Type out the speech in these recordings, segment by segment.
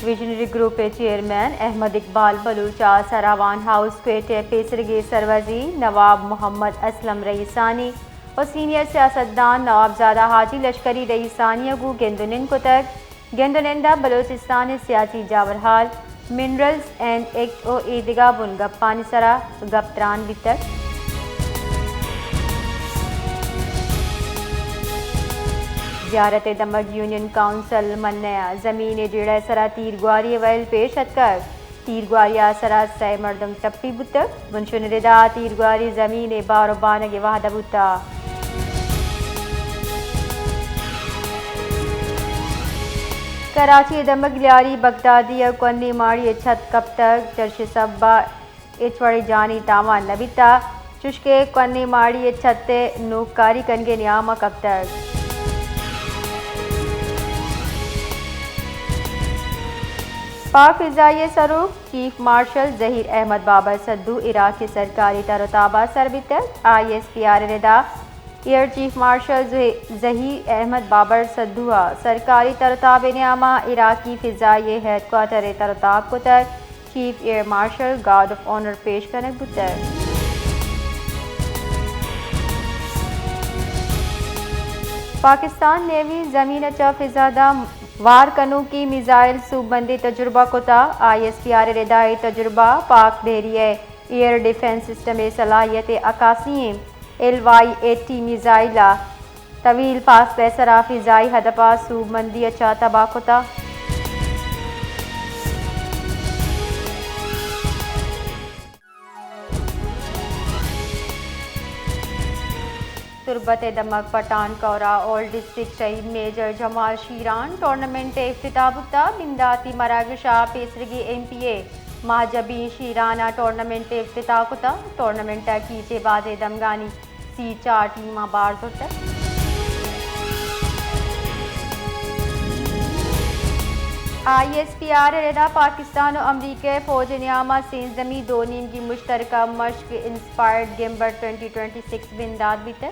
Visionary group chairman Ahmed Iqbal Balocha Sarawan house क्वेटे पेसरगे सरवजी नवाब मोहम्मद असलम रईसानी और सीनियर सियासतदान नवाबजादा हाजी लश्करी रईसानी अगू गेंदुनिन को तक गेंदुनिंदा बलोचिस्तान सियासी जावरहाल मिनरल्स एंड एक्ट ओ ईदगा बुन गप्पानी सरा गप्त्रान वितक ज़ियारत दमक यूनियन काउंसिल मन्नया ज़मीन जेड़ा सरा तीर ग्वारी वैल पेश हतकर तीर ग्वारिया सरा सै मर्दम टप्पी बुतक बुनशुन रिदा तीर ग्वारी ज़मीन बारो बानगे वाहदा बुता कराची दमक लियारी बगदादी कन्नी माड़ी छत कब तक चर्च सब्बा इचवड़ी जानी तामान नबिता चुशके कन्नी माड़ी छत नूकारी कनगे नियामा कब तक पाक फ़िज़ाई सरूख चीफ मार्शल ज़हीर अहमद बाबर सद्दू इराक की सरकारी तरोताबा सरबितक ISPR रिदा air chief marshal Zaheer Ahmed Babar सद्दुआ सरकारी तरोताब नियामा इराकी फ़िज़ाई हेडक्वार्टर तरोताब को तक chief air marshal guard of honour पेश कनक बुतर पाकिस्तान नेवी ज़मीन च फ़िज़ादा वार कनू की मिसाइल सूबबंदी तजुर्बा को था ISPR रिदाई तजुर्बा पाक देरिए एयर डिफेंस सिस्टम सलाहियत अकासी LY-80 मिसाइला तवील फासले सरा फ़िज़ाई हदपा सूबबंदी अच्छा तबाह को था तुरबत दमक पठान कौरा ओल्ड डिस्ट्रिक्ट शहीद मेजर जमाल शीरान टूर्नामेंट इफ्तिताबुता बिंदाती मरागशा पेसरगी MPA महाजबी शीराना टूर्नामेंट इफ्तिताकुता टूर्नामेंट कीचे बाजे दमगानी C4 टीमा बार जोता ISPR रेदा पाकिस्तान और अमरीका फौज नियामा सेंजमी दो नीम की मुश्तरका मश्क इंस्पायर्ड गेम्बर 2026 बिंदाद बीते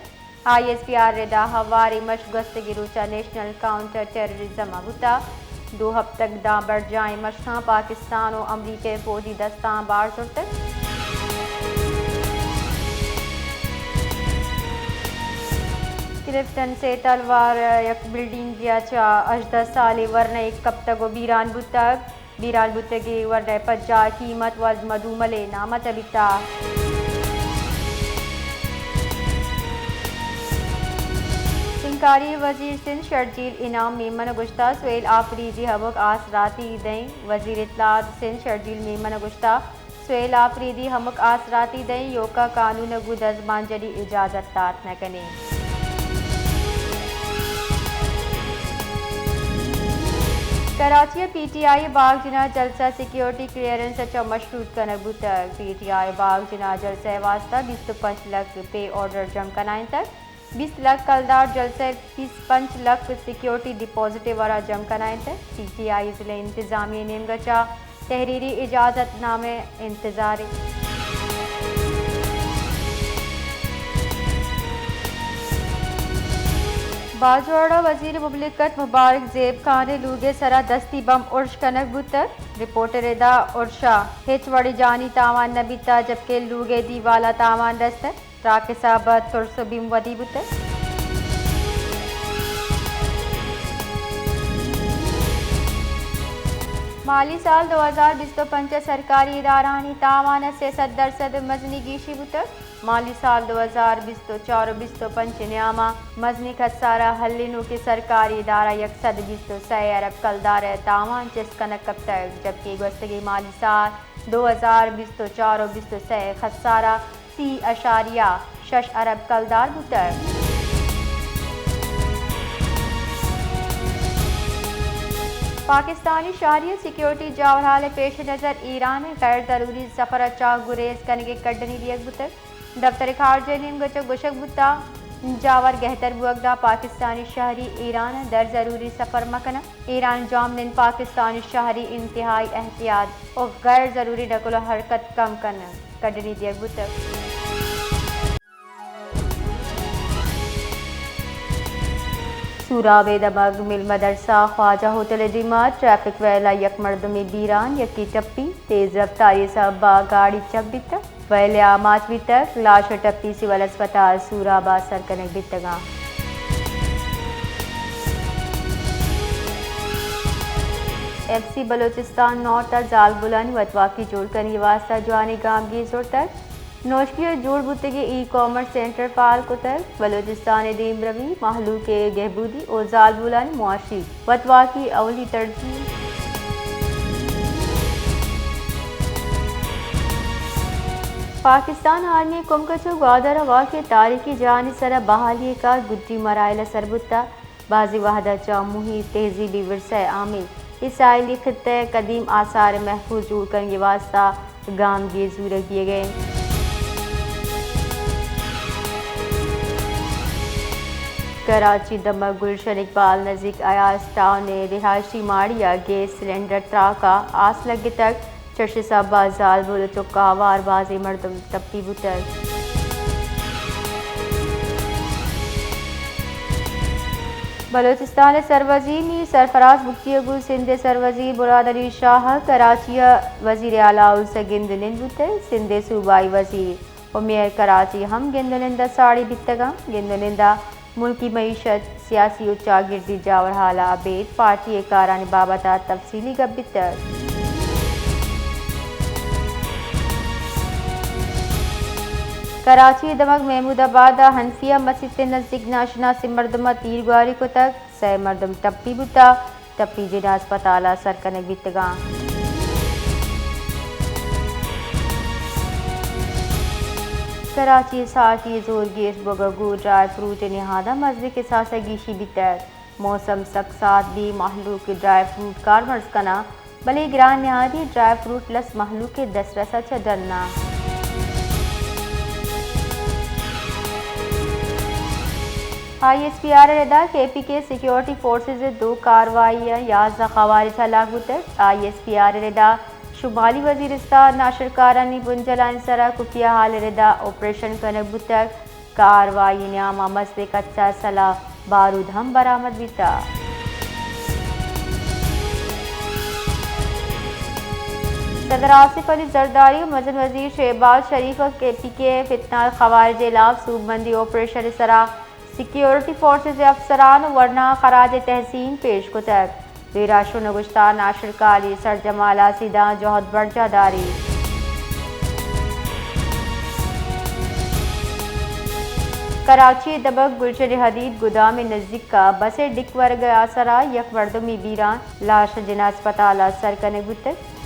ISPR रेदा हवारी मश्क गस्तगी रूचा नेशनल काउंटर टेररिज्म अबुता 2 हफ्ते तक दाबर जाए मशका पाकिस्तान और अमरीका फौजी दस्ता बार जुड़ते क्लिफ्टन से तलवार एक बिल्डिंग दिया चा 18 साल वरना एक कब तक बीरान बुतगी वरना पज्जा कीमत वज मधुमले नामत अबिता सिंकारी वजीर सिंध शर्जील इनाम मेमन गुश्ता सुहेल आफरीदी हमुक आसराती दई वजीर इत्तलात सिंध शर्जील मेमन गुश्ता सुहेल आफरीदी हमुक आसराती दई योका कानून गु दजमान जड़ी इजाजत तात न कने कराची PTI बाग जिना जलसा सिक्योरिटी क्लियरेंस अच्छा मशरूत कनक बुतक PTI बाग जिना जलसा वास्ता 25 लाख पे ऑर्डर जम कनाइन तक 20 लाख कलदार जलसे 25 लाख सिक्योरिटी डिपॉजिट वारा जम कनाइन तक PTI जिले इंतजामी नेम गचा तहरीरी इजाजत नामे इंतजारी बाजवाड़ा वजीर मुमलिकत मुबारक ज़ेब खान ने लूगे सरा दस्ती बम उर्श कनक बुतर रिपोर्टर एदा उर्शा हिचवड़ी जानी तावान नबीता जबकि लूगे दी वाला तावान रस्तर राके साबत तुरसो बिम वदी बुतर माली साल 2025 सरकारी इदारानी तावान से 70% मजनी गीशी बुतर माली साल 2024-25 नियामा मजनी खसारा हल्लिनू के सरकारी इदारा 126 अरब कलदार तावान जिस कनक कब तक जबकि गुस्तगी माली साल 2024-25 खसारा 30.6 अरब कलदार बुतर पाकिस्तानी शहरी सिक्योरिटी जावरहाल पेश नज़र ईरान गैर ज़रूरी सफ़र अच्छा गुरेज कनगे कड्डनी दियक बुतर दफ्तर खारजा नीम गचक गुशक बुता जावर गहतर बुअगदा पाकिस्तानी शहरी ईरान दर ज़रूरी सफ़र मकना ईरान जामनिन पाकिस्तानी शहरी इंतहाई एहतियात और गैर ज़रूरी नकल हरकत कम करना कड्डनी दियक बुतर सूराबे दमग मिल मदरसा ख्वाजा होटल दिमा ट्रैफिक वेला यक मर्दमी बीरान यकी टप्पी तेज रफ्तारी सबा गाड़ी चब्बित वेले आमाज बितक लाश टप्पी सिविल अस्पताल सूराबा सरकनक बितगा FC बलोचिस्तान नॉर्थ जाल बुलानी वतवा की जोड़ करने वास्ता जवानी गांव की जोड़ तक नौशकी जोड़ बुतगे ई-कॉमर्स सेंटर फाल को तक बलोचिस्तान दीम रवी महलू के गहबूदी और जाल बुलानी मुआशी वतवा की अवली तरजीह। पाकिस्तान आर्मी कुमकचो ग्वादर हवा के तारीखी जानी सरा बहाली का गुड्डी मराइल सरबुत्ता बाजी वहदा जामुही तहजीबी विरसा आमिल इसराइली खत्ते कदीम आसार महफूज जोड़ करने वास्ता गांव के जूर किए गए। कराची दमक गुलशन इकबाल नजीक अयाज टाउन ने रिहायशी माड़िया गैस सिलेंडर त्राका आस लगे तक चर्च साबा जाल बोल चुका वार बाजी मर्दम तप्पी बुटर बलोचिस्तान सरवजी मीर सरफराज बुक्तियगु सिंध सरवजी मुराद अली शाह कराची वजीर आला से गिंदनिंद सिंध सूबाई वजीर उमेर कराची हम गिंदनिंदा साड़ी बितगा गिंदनिंदा मुल्की मईशत सियासी उच्चा गिरदी जावर हाला अबेद पार्टी कारानी बाबता तफसीली गबितर कराची दमक महमूदाबाद हनफिया मस्जिद के नजदीक नाशना से मर्दमा तीर गुआरी को तक सह मर्दम टप्पी बुता टप्पी जिना अस्पताल सरकनक बितगा कराची साथी जोर गेस बगगू ड्राई फ्रूट नहादा मजबी के साथ गीशी बितर मौसम सक्सात भी महलूक के ड्राई फ्रूट कारमर्स कना भले ग्रान नहादी ड्राई फ्रूट लस महलूक के दसरसा चडरना ISPR रदा KP के सिक्योरिटी फोर्सेज दो कार्रवाइयाँ 11 खवारिज हलाक बुतर ISPR रदा शुमाली वजीरिस्तान नाशरकारानी बुंजलान सरा खुफिया हाल रदा ऑपरेशन कनक बुतर कार्रवाई न्यामा मसले कच्चा सला बारूद हम बरामद बीता सदर आसिफ अली जरदारी मजन वजीर शहबाज शरीफ KP के फितना खवारिज इलाफ सूबबंदी ऑपरेशन सरा सिक्योरिटी फोर्सेज अफसरान वरना खराज तहसीन पेश को तक बेराशो नगुश्ता नाशरकारी सरजमाला सीधा जौहद बर्जादारी कराची दबक गुलशन हदीद गुदाम नजदीक का बसे डिक वर्ग आसरा यक मर्दमी बीरान लाश जिना अस्पताल सरकने बुतक